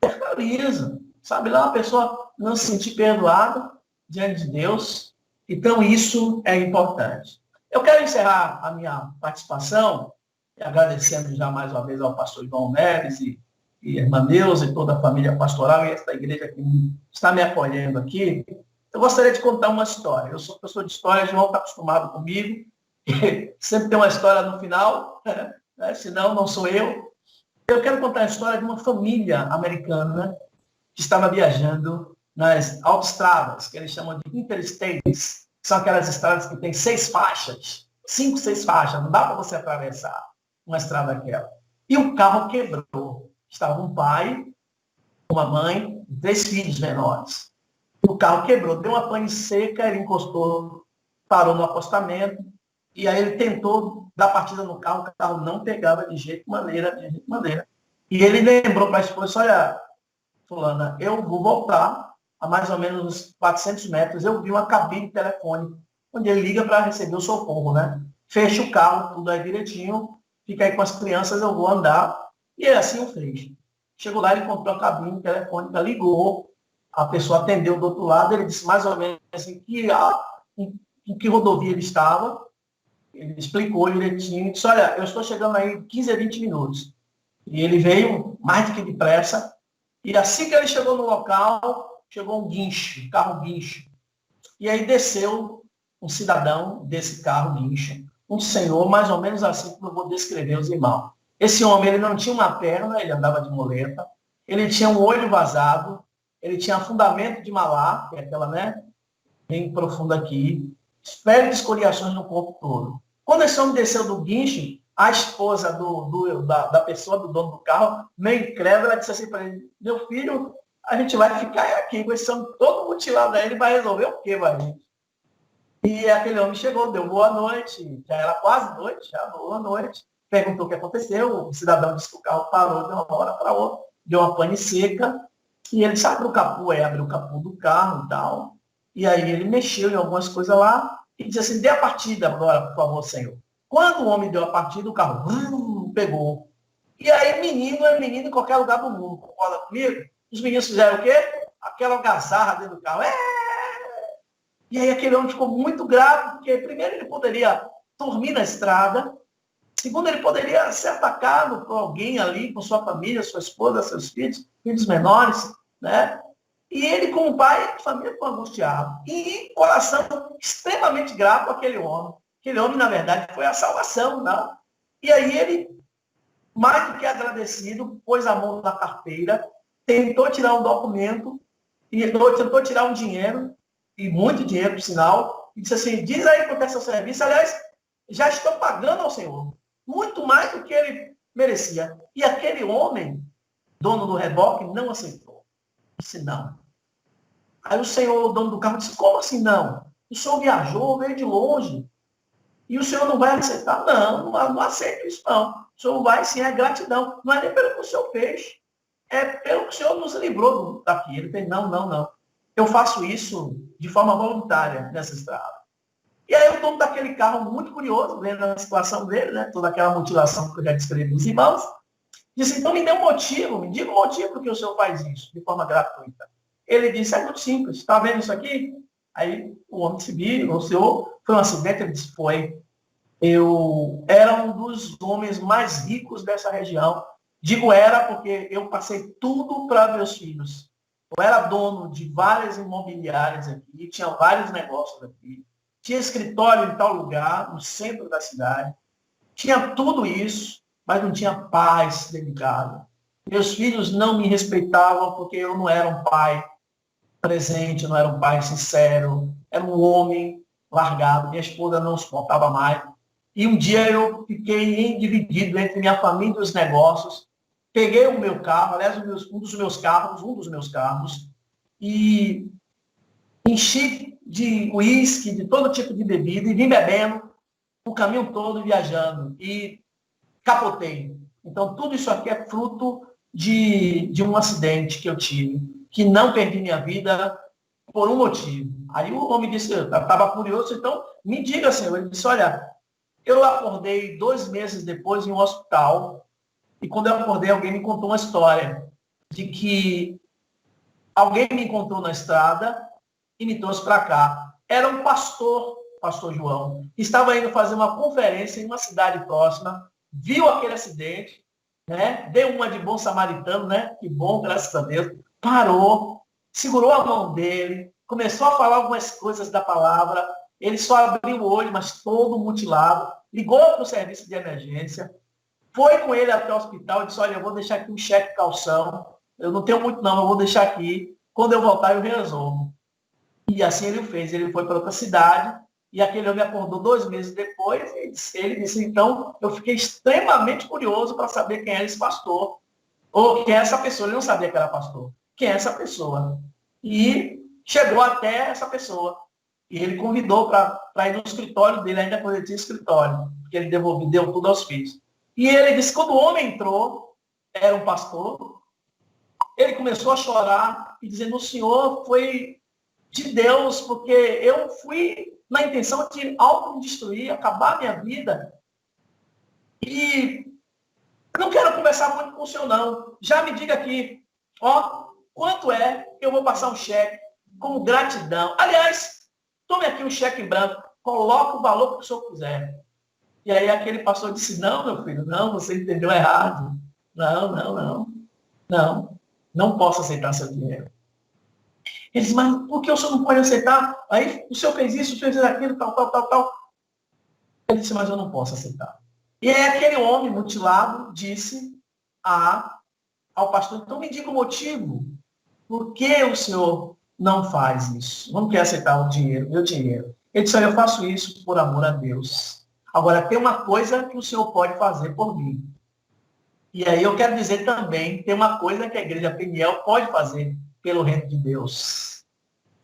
Internaliza. Sabe lá, uma pessoa não se sentir perdoada diante de Deus. Então, isso é importante. Eu quero encerrar a minha participação, agradecendo já mais uma vez ao pastor João Neves e irmã Neuza e toda a família pastoral e esta igreja que está me apoiando aqui. Eu gostaria de contar uma história. Eu sou professor de história, João está acostumado comigo. Sempre tem uma história no final, né? Senão não sou eu. Eu quero contar a história de uma família americana que estava viajando nas autoestradas, que eles chamam de interstates, que são aquelas estradas que tem 6 faixas, 5, 6 faixas, não dá para você atravessar uma estrada daquela. E o carro quebrou. Estava um pai, uma mãe, 3 filhos menores. O carro quebrou, deu uma pane seca, ele encostou, parou no acostamento, e aí ele tentou dar partida no carro, o carro não pegava de jeito maneira. E ele lembrou para a esposa, olha, fulana, eu vou voltar a mais ou menos uns 400 metros, eu vi uma cabine telefônica, onde ele liga para receber o socorro, né? Fecha o carro, tudo aí direitinho, fica aí com as crianças, eu vou andar. E assim eu fiz. Chegou lá, ele encontrou a cabine telefônica, ligou, a pessoa atendeu do outro lado, ele disse mais ou menos assim, em que rodovia ele estava, ele explicou direitinho, e disse, olha, eu estou chegando aí em 15 a 20 minutos. E ele veio mais do que depressa, e assim que ele chegou no local, chegou um guincho, um carro guincho. E aí desceu um cidadão desse carro guincho, um senhor, mais ou menos assim como eu vou descrever os irmãos. Esse homem, ele não tinha uma perna, ele andava de muleta, ele tinha um olho vazado, ele tinha fundamento de malar, que é aquela, né, bem profunda aqui, espécie de escoriações no corpo todo. Quando esse homem desceu do guincho, a esposa da pessoa, do dono do carro, meio incrédula, ela disse assim para ele, meu filho, a gente vai ficar aqui com esse homem todo mutilado, aí ele vai resolver o quê, vai? E aquele homem chegou, deu boa noite, já era quase noite, já boa noite, perguntou o que aconteceu, o cidadão disse que o carro parou de uma hora para outra, deu uma pane seca, e ele abriu o capô, abriu o capô do carro e tal, e aí ele mexeu em algumas coisas lá, e disse assim, dê a partida agora, por favor, senhor. Quando o homem deu a partida, o carro pegou. E aí, menino é menino em qualquer lugar do mundo. Concorda comigo? Os meninos fizeram o quê? Aquela algazarra dentro do carro. E aí aquele homem ficou muito grave, porque primeiro ele poderia dormir na estrada, segundo ele poderia ser atacado por alguém ali, por sua família, sua esposa, seus filhos, filhos menores, né? E ele, como pai de família, ficou angustiado. E coração extremamente grato àquele homem. Aquele homem, na verdade, foi a salvação, não? E aí ele, mais do que agradecido, pôs a mão na carteira, tentou tirar um documento, e tentou tirar um dinheiro, e muito dinheiro, por sinal, e disse assim, diz aí quanto é seu serviço, aliás, já estou pagando ao Senhor, muito mais do que ele merecia. E aquele homem, dono do reboque, não aceitou. Disse não. Aí o senhor, o dono do carro, disse, como assim não? O senhor viajou, veio de longe, e o senhor não vai aceitar? Não aceito isso não. O senhor vai sim, é gratidão. Não é nem pelo que o senhor fez, é pelo que o senhor nos livrou daqui. Ele fez, não. Eu faço isso de forma voluntária nessa estrada. E aí o dono daquele carro, muito curioso, vendo a situação dele, né, toda aquela mutilação que eu já descrevi nos irmãos, disse, então me dê um motivo, me diga um motivo por que o senhor faz isso, de forma gratuita. Ele disse, é muito simples, está vendo isso aqui? Aí o homem disse, o senhor, foi um acidente? Ele disse, foi. Eu era um dos homens mais ricos dessa região. Digo era porque eu passei tudo para meus filhos. Eu era dono de várias imobiliárias aqui, tinha vários negócios aqui, tinha escritório em tal lugar, no centro da cidade, tinha tudo isso, mas não tinha paz dedicada. Meus filhos não me respeitavam porque eu não era um pai presente, não era um pai sincero, era um homem largado, minha esposa não suportava mais. E um dia eu fiquei dividido entre minha família e os negócios, peguei o meu carro, aliás, um dos meus carros, e enchi de uísque, de todo tipo de bebida, e vim bebendo o caminho todo viajando, e capotei. Então, tudo isso aqui é fruto de um acidente que eu tive, que não perdi minha vida por um motivo. Aí o homem disse, eu estava curioso, então me diga, senhor. Ele disse, olha, eu acordei 2 meses depois em um hospital, e quando eu acordei, alguém me contou uma história de que alguém me encontrou na estrada e me trouxe para cá. Era um pastor João, que estava indo fazer uma conferência em uma cidade próxima, viu aquele acidente, né? Deu uma de bom samaritano, né? Que bom, graças a Deus. Parou, segurou a mão dele, começou a falar algumas coisas da palavra. Ele só abriu o olho, mas todo mutilado. Ligou para o serviço de emergência, foi com ele até o hospital e disse, olha, eu vou deixar aqui um cheque calção. Eu não tenho muito não, eu vou deixar aqui. Quando eu voltar, eu resolvo. E assim ele fez. Ele foi para outra cidade e aquele homem acordou 2 meses depois. Ele disse, então, eu fiquei extremamente curioso para saber quem era esse pastor. Ou quem é essa pessoa. Ele não sabia que era pastor. Quem é essa pessoa? E chegou até essa pessoa. E ele convidou para ir no escritório dele, ainda quando ele tinha escritório. Porque ele deu tudo aos filhos. E ele disse, quando o homem entrou, era um pastor, ele começou a chorar e dizendo, o senhor foi de Deus, porque eu fui na intenção de auto-destruir, acabar a minha vida. E não quero conversar muito com o senhor, não. Já me diga aqui, ó, quanto é que eu vou passar um cheque como gratidão. Aliás, tome aqui um cheque em branco, coloque o valor que o senhor quiser. E aí aquele pastor disse, não, meu filho, não, você entendeu errado. Não posso aceitar seu dinheiro. Ele disse, mas por que o senhor não pode aceitar? Aí o senhor fez isso, fez aquilo, tal. Ele disse, mas eu não posso aceitar. E aí aquele homem mutilado disse ao pastor, então me diga o motivo. Por que o senhor não faz isso? Não quer aceitar o dinheiro, meu dinheiro. Ele disse, olha, eu faço isso por amor a Deus. Agora, tem uma coisa que o senhor pode fazer por mim. E aí eu quero dizer também, tem uma coisa que a igreja Peniel pode fazer pelo reino de Deus.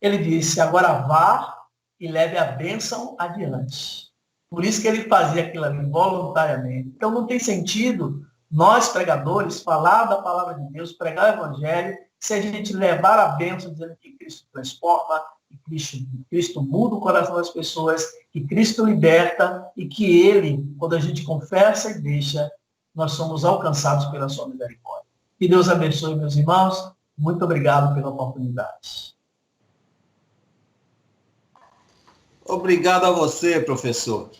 Ele disse, agora vá e leve a bênção adiante. Por isso que ele fazia aquilo ali voluntariamente. Então não tem sentido nós, pregadores, falar da palavra de Deus, pregar o evangelho, se a gente levar a bênção dizendo que Cristo transforma, que Cristo muda o coração das pessoas, que Cristo liberta e que ele, quando a gente confessa e deixa, nós somos alcançados pela sua misericórdia. Que Deus abençoe, meus irmãos. Muito obrigado pela oportunidade. Obrigado a você, professor.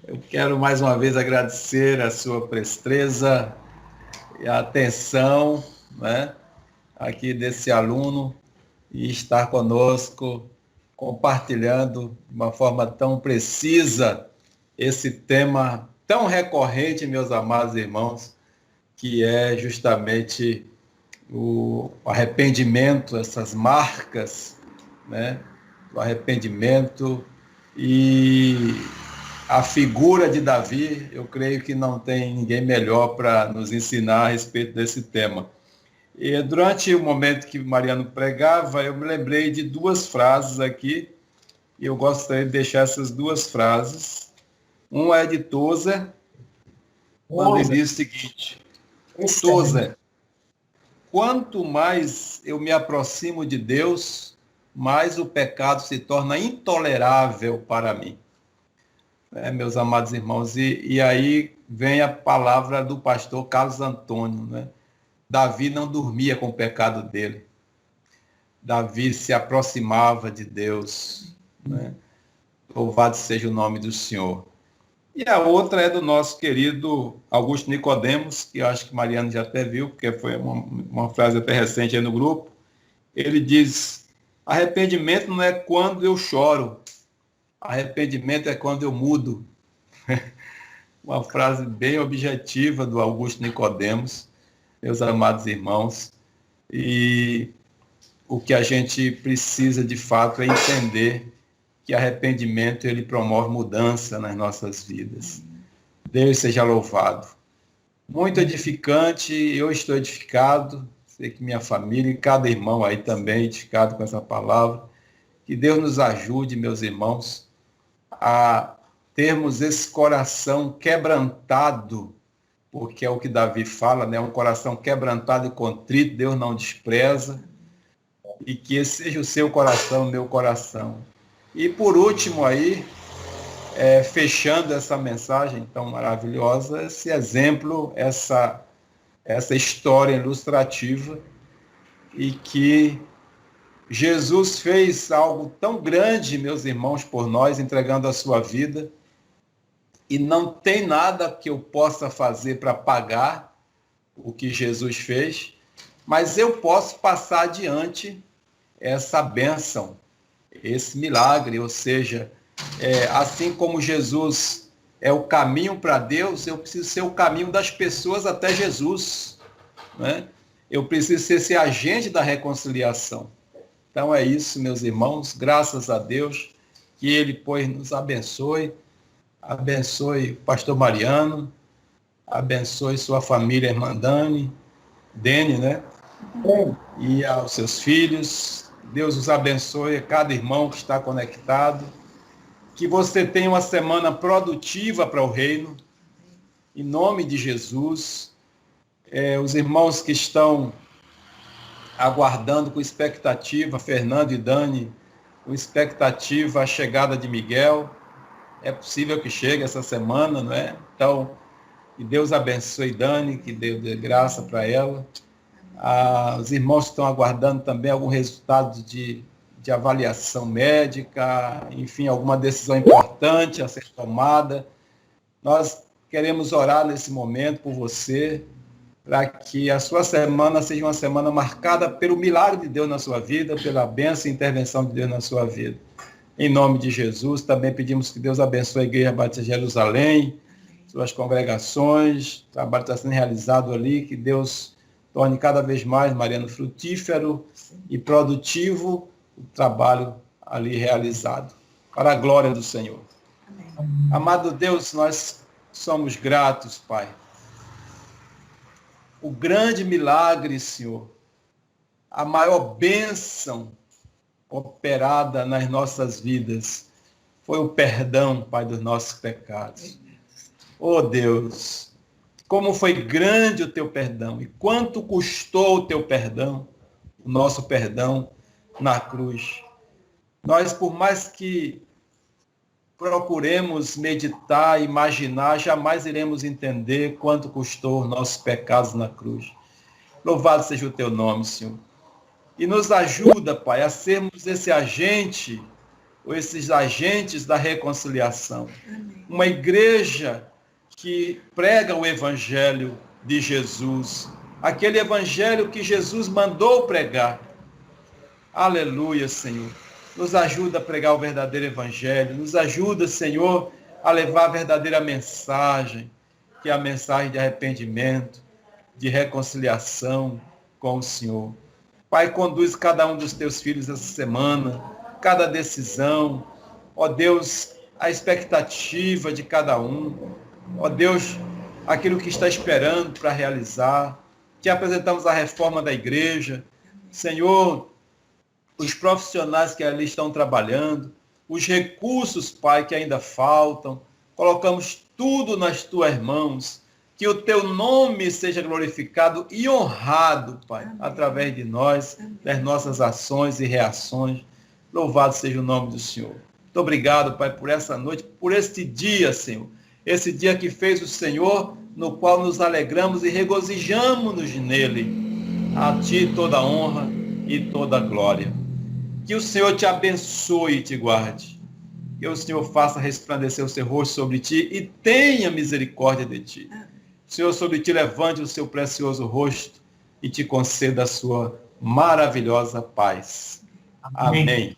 Eu quero mais uma vez agradecer a sua presteza e a atenção, né, aqui desse aluno e estar conosco, compartilhando de uma forma tão precisa esse tema tão recorrente, meus amados irmãos, que é justamente o arrependimento, essas marcas, né, do arrependimento. E a figura de Davi, eu creio que não tem ninguém melhor para nos ensinar a respeito desse tema. E durante o momento que Mariano pregava, eu me lembrei de duas frases aqui, e eu gostaria de deixar essas duas frases. Uma é de Tozer, quando ele diz o seguinte: Tozer, quanto mais eu me aproximo de Deus, mais o pecado se torna intolerável para mim. Meus amados irmãos, e aí vem a palavra do pastor Carlos Antônio, né? Davi não dormia com o pecado dele. Davi se aproximava de Deus, né? Louvado seja o nome do Senhor. E a outra é do nosso querido Augusto Nicodemos, que eu acho que Mariano já até viu, porque foi uma frase até recente aí no grupo. Ele diz: arrependimento não é quando eu choro, arrependimento é quando eu mudo. Uma frase bem objetiva do Augusto Nicodemos, meus amados irmãos. E o que a gente precisa de fato é entender que arrependimento ele promove mudança nas nossas vidas. Deus seja louvado. Muito edificante, eu estou edificado, sei que minha família e cada irmão aí também edificado com essa palavra. Que Deus nos ajude, meus irmãos, a termos esse coração quebrantado, porque é o que Davi fala, né? Um coração quebrantado e contrito, Deus não despreza, e que esse seja o seu coração, o meu coração. E por último aí, fechando essa mensagem tão maravilhosa, esse exemplo, essa história ilustrativa, e que Jesus fez algo tão grande, meus irmãos, por nós, entregando a sua vida, e não tem nada que eu possa fazer para pagar o que Jesus fez, mas eu posso passar adiante essa bênção, esse milagre, ou seja, assim como Jesus é o caminho para Deus, eu preciso ser o caminho das pessoas até Jesus, né? Eu preciso ser esse agente da reconciliação. Então é isso, meus irmãos, graças a Deus, que Ele, pois, nos abençoe o pastor Mariano, abençoe sua família, irmã Dani, né? E aos seus filhos. Deus os abençoe, cada irmão que está conectado. Que você tenha uma semana produtiva para o reino, em nome de Jesus. Os irmãos que estão aguardando com expectativa, Fernando e Dani, com expectativa a chegada de Miguel. É possível que chegue essa semana, não é? Então, que Deus abençoe Dani, que Deus dê graça para ela. Os irmãos que estão aguardando também algum resultado de avaliação médica, enfim, alguma decisão importante a ser tomada. Nós queremos orar nesse momento por você, para que a sua semana seja uma semana marcada pelo milagre de Deus na sua vida, pela bênção e intervenção de Deus na sua vida. Em nome de Jesus, também pedimos que Deus abençoe a Igreja Batista de Jerusalém, suas congregações, o trabalho está sendo realizado ali, que Deus torne cada vez mais, Mariano, frutífero e produtivo o trabalho ali realizado, para a glória do Senhor. Amém. Amado Deus, nós somos gratos, Pai. O grande milagre, Senhor, a maior bênção operada nas nossas vidas foi o perdão, Pai, dos nossos pecados. Oh Deus, como foi grande o teu perdão e quanto custou o teu perdão, o nosso perdão na cruz. Nós, por mais que procuremos meditar, imaginar, jamais iremos entender quanto custou nossos pecados na cruz. Louvado seja o teu nome, Senhor. E nos ajuda, Pai, a sermos esse agente, ou esses agentes da reconciliação. Uma igreja que prega o evangelho de Jesus, aquele evangelho que Jesus mandou pregar. Aleluia, Senhor. Nos ajuda a pregar o verdadeiro evangelho, nos ajuda, Senhor, a levar a verdadeira mensagem, que é a mensagem de arrependimento, de reconciliação com o Senhor. Pai, conduz cada um dos teus filhos essa semana, cada decisão, ó Deus, a expectativa de cada um, ó Deus, aquilo que está esperando para realizar, que apresentamos a reforma da igreja, Senhor, os profissionais que ali estão trabalhando, os recursos, Pai, que ainda faltam, colocamos tudo nas tuas mãos, que o teu nome seja glorificado e honrado, Pai, amém, através de nós, amém, das nossas ações e reações. Louvado seja o nome do Senhor. Muito obrigado, Pai, por essa noite, por este dia, Senhor. Esse dia que fez o Senhor, no qual nos alegramos e regozijamos-nos nele. A Ti toda a honra e toda a glória. Que o Senhor te abençoe e te guarde. Que o Senhor faça resplandecer o seu rosto sobre ti e tenha misericórdia de ti. O Senhor sobre ti levante o seu precioso rosto e te conceda a sua maravilhosa paz. Amém.